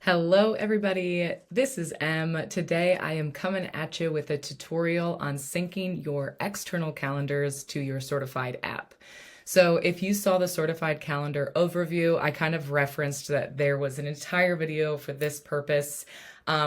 Hello everybody, this is Em. Today I am coming at you with a tutorial on syncing your external calendars to your Sortifyd app. So if you saw the Sortifyd calendar overview, I kind of referenced that there was an entire video for this purpose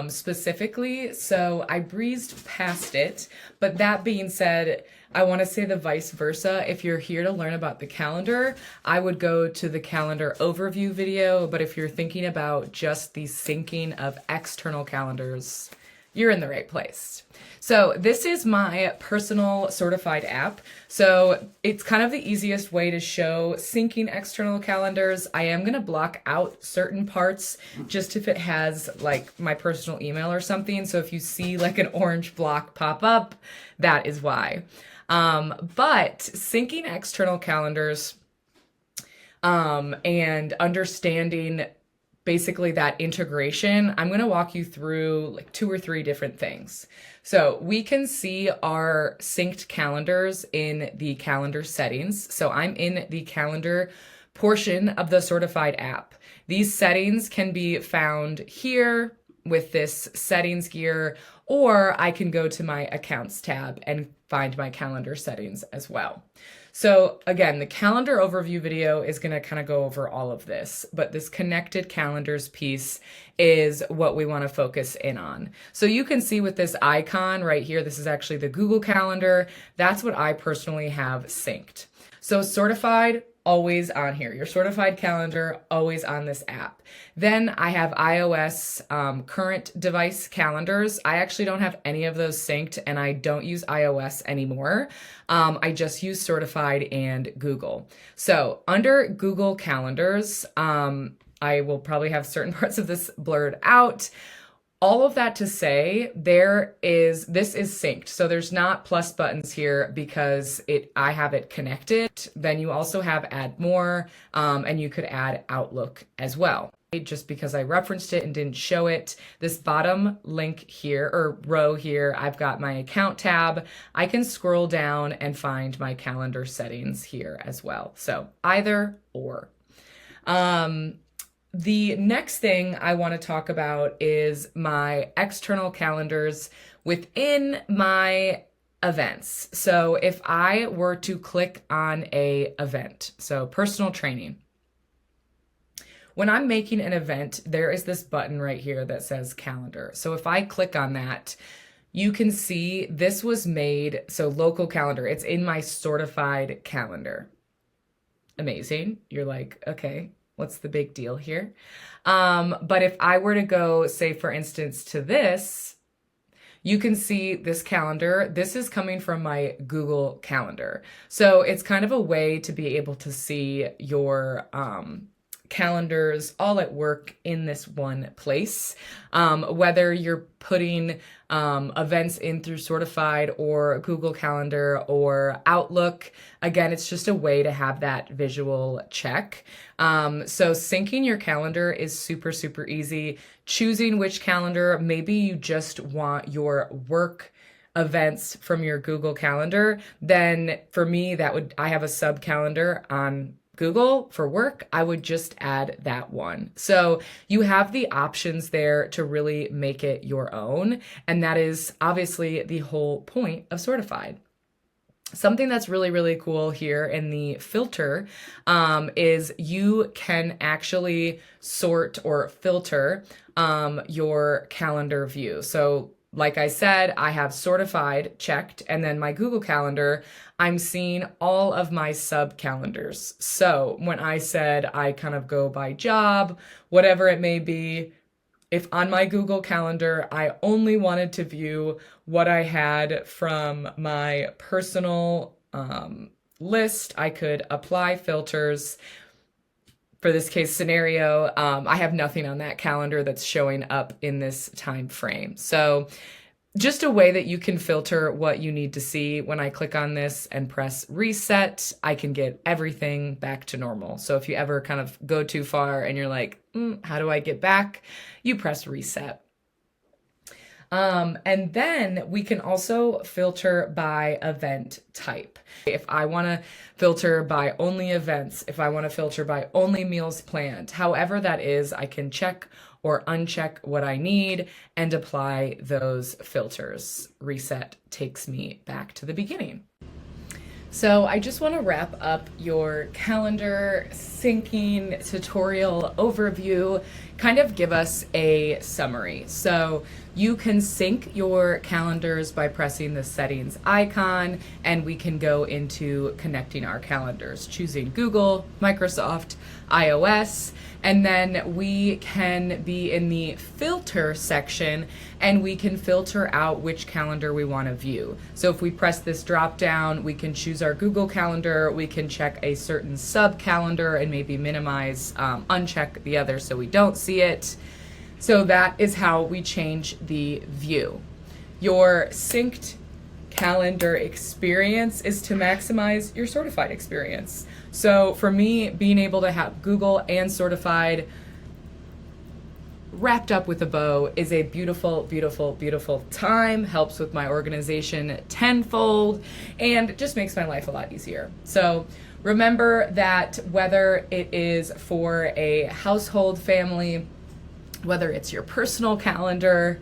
specifically, so I breezed past it. But that being said, I want to say the vice versa. If you're here to learn about the calendar, I would go to the calendar overview video. But if you're thinking about just the syncing of external calendars, you're in the right place. So this is my personal Sortifyd app. So it's kind of the easiest way to show syncing external calendars. I am going to block out certain parts just if it has like my personal email or something. So if you see like an orange block pop up, that is why. But syncing external calendars and understanding basically that integration, I'm going to walk you through like 2 or 3 different things. So we can see our synced calendars in the calendar settings. So I'm in the calendar portion of the Sortifyd app. These settings can be found here with this settings gear, or I can go to my accounts tab and find my calendar settings as well. So again, the calendar overview video is going to kind of go over all of this, but this connected calendars piece is what we want to focus in on. So you can see with this icon right here, this is actually the Google Calendar. That's what I personally have synced. So Sortifyd, always on here. Your Sortifyd calendar, always on this app. Then I have iOS current device calendars. I actually don't have any of those synced, and I don't use iOS anymore. I just use Sortifyd and Google. So under Google Calendars, I will probably have certain parts of this blurred out. All of that to say, this is synced. So there's not plus buttons here because I have it connected. Then you also have add more, and you could add Outlook as well. Just because I referenced it and didn't show it, this bottom link here or row here, I've got my account tab. I can scroll down and find my calendar settings here as well. So either or. The next thing I want to talk about is my external calendars within my events. So if I were to click on an event, so personal training, when I'm making an event, there is this button right here that says calendar. So if I click on that, you can see this was made, so local calendar, it's in my Sortifyd calendar. Amazing. You're like, okay, what's the big deal here? But if I were to go, say, for instance, to this, you can see this calendar. This is coming from my Google Calendar. So it's kind of a way to be able to see your calendars all at work in this one place. Whether you're putting events in through Sortifyd or Google Calendar or Outlook, again, it's just a way to have that visual check. So syncing your calendar is super, super easy. Choosing which calendar, maybe you just want your work events from your Google Calendar. Then for me, I have a sub calendar on Google for work. I would just add that one. So you have the options there to really make it your own. And that is obviously the whole point of Sortifyd. Something that's really, really cool here in the filter is you can actually sort or filter your calendar view. So like I said, I have Sortifyd checked, and then my Google Calendar, I'm seeing all of my sub calendars. So when I said I kind of go by job, whatever it may be, if on my Google Calendar, I only wanted to view what I had from my personal list, I could apply filters. For this case scenario, I have nothing on that calendar that's showing up in this time frame. So just a way that you can filter what you need to see. When I click on this and press reset, I can get everything back to normal. So if you ever kind of go too far and you're like, how do I get back? You press reset. And then we can also filter by event type. If I want to filter by only events, if I want to filter by only meals planned, however that is, I can check or uncheck what I need and apply those filters. Reset takes me back to the beginning. So I just want to wrap up your calendar syncing tutorial overview, kind of give us a summary. So you can sync your calendars by pressing the settings icon, and we can go into connecting our calendars, choosing Google, Microsoft, iOS, and then we can be in the filter section and we can filter out which calendar we want to view. So if we press this drop down, we can choose our Google Calendar, we can check a certain sub calendar and maybe minimize, uncheck the other so we don't see it. So that is how we change the view. Your synced calendar experience is to maximize your Sortifyd experience. So for me, being able to have Google and Sortifyd wrapped up with a bow is a beautiful, beautiful, beautiful time, helps with my organization tenfold, and just makes my life a lot easier. So remember that whether it is for a household family, whether it's your personal calendar,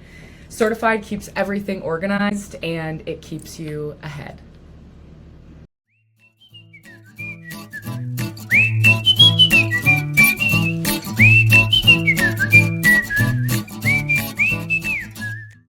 Sortifyd keeps everything organized and it keeps you ahead.